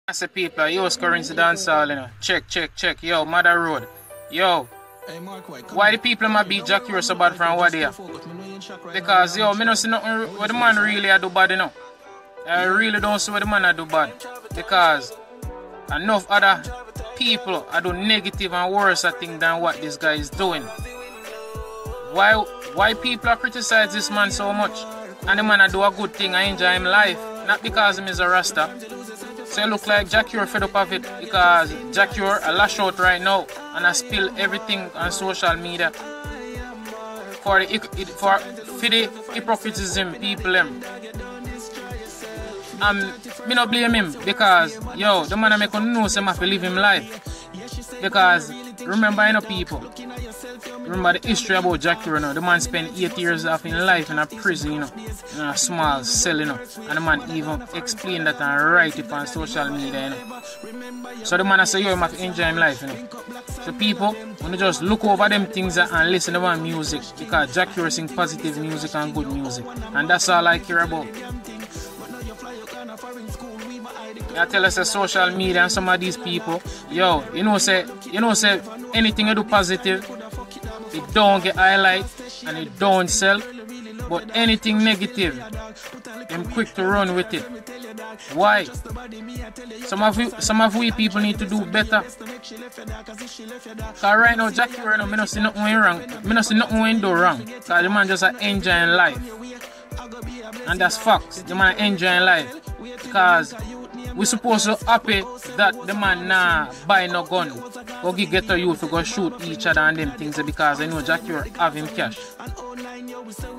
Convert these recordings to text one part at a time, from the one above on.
I say people, yo, scoring to dancehall, you know. Check. Yo, Mother Road. Yo, why the people might be Jack Hero so bad from what they are? Because, yo, me don't see nothing what the man really do bad, you know. I really don't see what the man do bad. Because enough other people are do negative and worse, I think, than what this guy is doing. Why people are criticize this man so much? And the man I do a good thing, I enjoy him life. Not because him is a Rasta. So it look like Jack Hero fed up of it because Jack Hero I lash out right now and I spill everything on social media for the hypocritism people them. Me not blame him because yo the man I make know say I have to live him life. Because remember, you know, people, remember the history about Jack Hero, you know. The man spent 8 years of his life in a prison, you know, in a small cell, you know. And the man even explained that and write it on social media, you know. So the man I say, yo, you have to enjoy his life, you know. So people, when you just look over them things and listen to my music, because Jack Hero sing positive music and good music. And that's all I care about. I tell us social media and some of these people, yo, you know say anything you do positive, it don't get highlight and it don't sell. But anything negative, I'm quick to run with it. Why? Some of we people need to do better. Cause right now, Jack Hero, I don't see nothing wrong. I don't see nothing do wrong. Cause the man just enjoying life. And that's facts. The man enjoying life. Because we supposed to happy that the man nah buy no gun. Go get a youth to go shoot each other and them things because I know Jack Hero have him cash.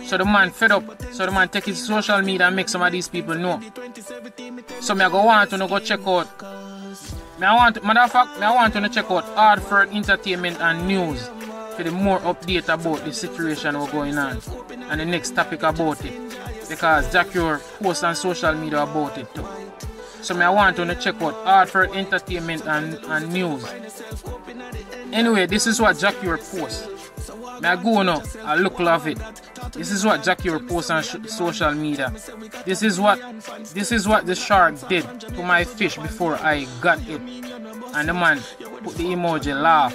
So the man fed up. So the man take his social media and make some of these people know. So me I want to go check out. Matter of fact, I want to check out Hardford Entertainment and News for the more update about the situation we're going on and the next topic about it. Because Jack Hero posts on social media about it too. So I want to check out Hardford Entertainment and News. Anyway, this is what Jack Hero posts. I go now, I look love it. This is what Jack Hero posts on social media. This is what the shark did to my fish before I got it. And the man put the emoji laugh.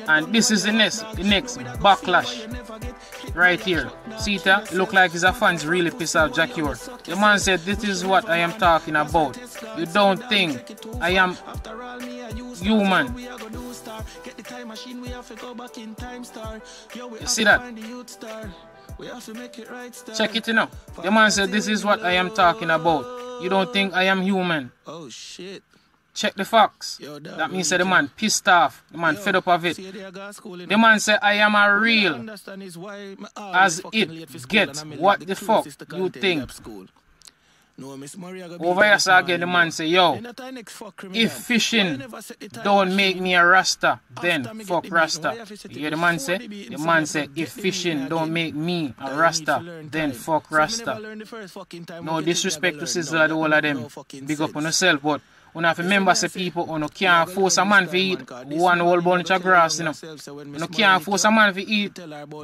And this is the next backlash. Right here. See it? Look like his fans really pissed off Jack Hero. The man said, this is what I am talking about. You don't think I am human. You see that? Check it now. The man said, this is what I am talking about. You don't think I am human. Oh shit. Check the facts. That means that the man pissed off. The man fed up of it. The man said, I am a real. As it gets. What the fuck you think? Over here, so again, the man say, yo, if fishing don't make me a Rasta, then fuck Rasta. You hear the man say? The man say, if fishing don't make me a Rasta, then fuck Rasta. No disrespect to Sizzler, the whole of them. Big up on yourself, but you have to remember, say people, you can't force a man to eat one whole bunch of grass, you know. You can't force a man to eat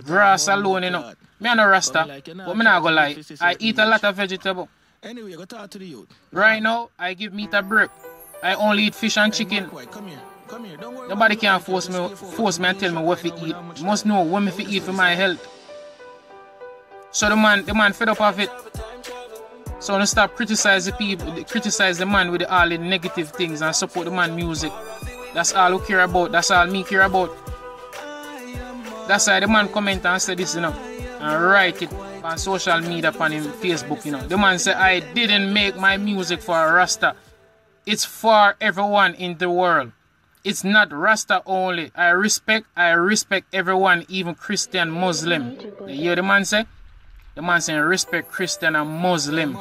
grass alone, you know. Me a no Rasta, but me not gonna lie, I eat a lot of vegetable. Anyway, go talk to the youth. Right now, I give meat a break. I only eat fish and chicken. Come here. Don't worry. Nobody can force me and tell me what to eat. You must know what me to eat for my health. So the man fed up of it. So I stop criticize the people, criticize the man with all the negative things and support the man music. That's all we care about. That's all me care about. That's why the man comment and say this, you know, and write it on social media upon him Facebook, you know. The man said, I didn't make my music for a Rasta. It's for everyone in the world. It's not Rasta only. I respect everyone, even Christian, Muslim. You hear the man say? The man saying respect Christian and Muslim.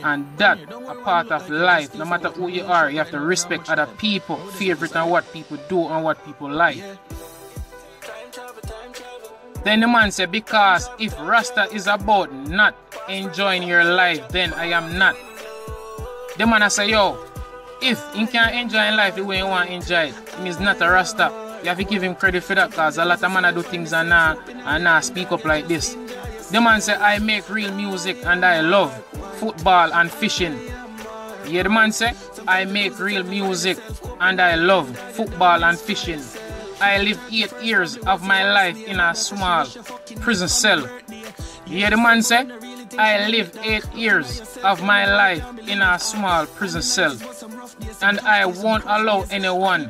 And that a part of life. No matter who you are, you have to respect other people, favorite and what people do and what people like. Then the man said, because if Rasta is about not enjoying your life, then I am not. The man say, yo, if you can't enjoy life the way you want to enjoy it, it means not a Rasta. You have to give him credit for that because a lot of men do things and now speak up like this. The man said, I make real music and I love football and fishing. Yeah, the man say, I make real music and I love football and fishing. I live 8 years of my life in a small prison cell. Yeah, the man say, I live 8 years of my life in a small prison cell. And I won't allow anyone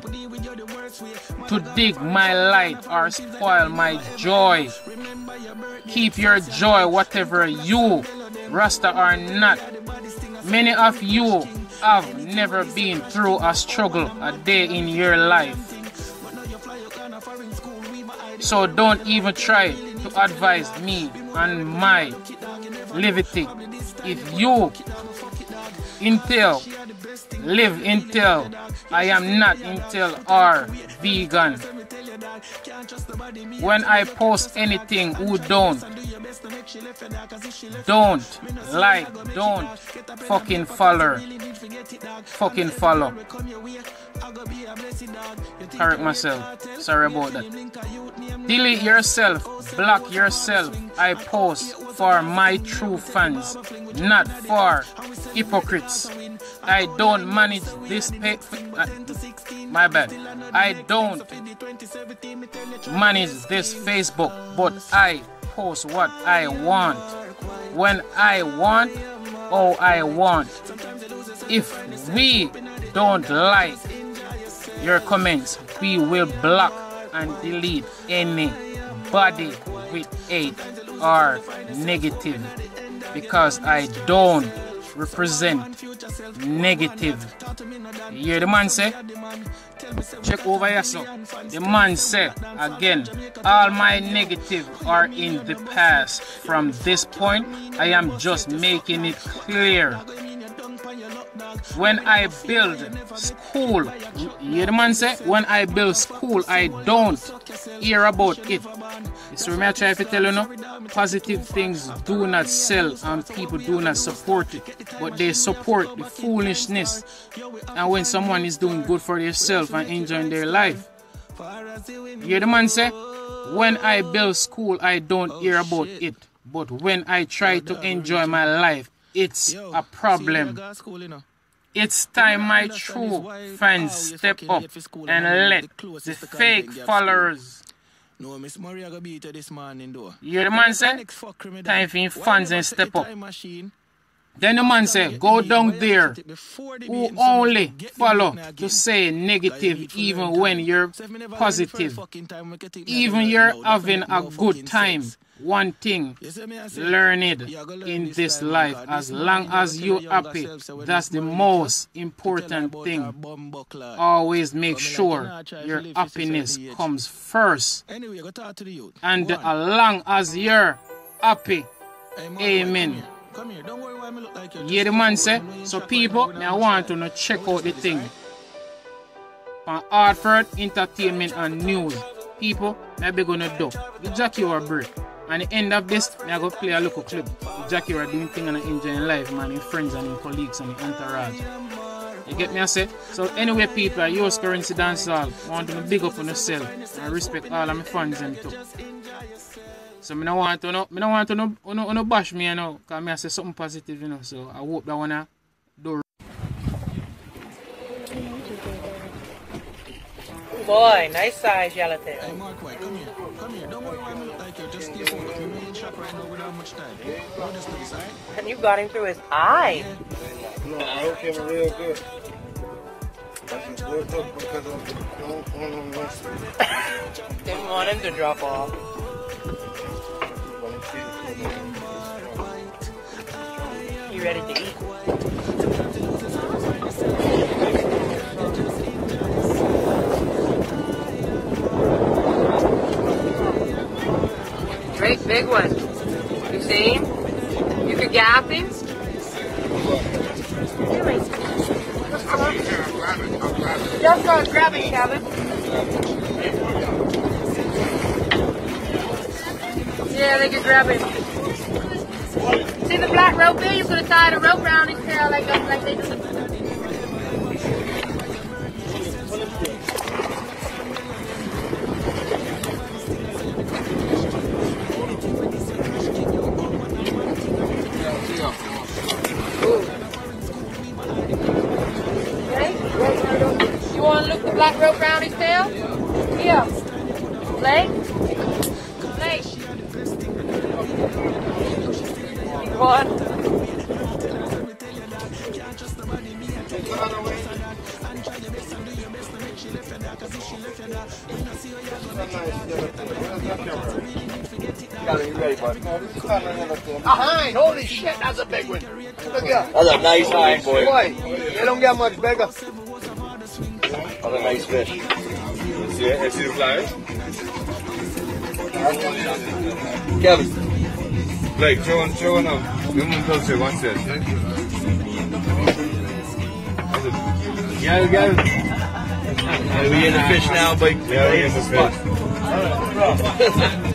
to dig my light or spoil my joy. Keep your joy whatever you, Rasta or not. Many of you have never been through a struggle a day in your life. So don't even try to advise me on my levity. If you live until I am not until or vegan. When I post anything, who don't like, don't fucking follow. Correct myself. Sorry about that. Delete yourself, block yourself. I post for my true fans, not for hypocrites. I don't manage this my bad. I don't manage this Facebook, but I post what I want, when I want, how I want. If we don't like your comments, we will block and delete anybody with hate or negative, because I don't represent negative. You hear the man say? Check over yourself. The man say again, all my negative are in the past. From this point, I am just making it clear. When I build school, you hear the man say? When I build school, I don't hear about it. So I try to tell you now, positive things do not sell and people do not support it, but they support the foolishness. And when someone is doing good for themselves and enjoying their life, you hear the man say? When I build school, I don't hear about it, but when I try to enjoy my life, it's a problem. It's time my true fans step up and let the fake followers. You hear the man say? Time for your fans and step up. Then the man say, go down there who only follow to say negative even when you're positive. Even you're having a good time. One thing, learn it in this life. As long as you're happy, that's the most important thing. Always make sure your happiness comes first. And as long as you're happy, amen. Yeah, the man say, so people, I want to check out the thing. From Hartford Entertainment and News. People, maybe gonna do the Jackie or break. And at the end of this, I go play a local clip. The Jackie are doing things and enjoying life, man, in friends and in colleagues and in entourage. You get me, I say? So anyway, people, I use Currency Dancehall. I want to big up on yourself and respect all of my fans and too. So I don't want to bash me, you know, because I say something positive, you know. So I hope that one do. Boy, nice size yellowtail. Hey, Mark White, come here. Come here. Don't worry why I look like you. Just stay focused. We're in shop right now without much time. Hold this place, alright? And you got him through his eye. No, I hook him real good. That's worked up because of Didn't want him to drop off. You ready to eat? Great big one. You see him? You could gap him? Just go grab it, Kevin. Yeah, they could grab him. See the black rope there? You could have tied a rope around his tail like they do. Okay? You want to look the black rope around his tail? Here. Blake? Blake. One. A hind, holy shit, that's a big one. Look here. That's a nice hind, boy. Boy, they don't get much bigger. That's a nice fish. See the flyers? Kevin. Blake, throw one up. We won't go to one set. Go. Are we in the fish now, Blake? Yeah, we in the fish.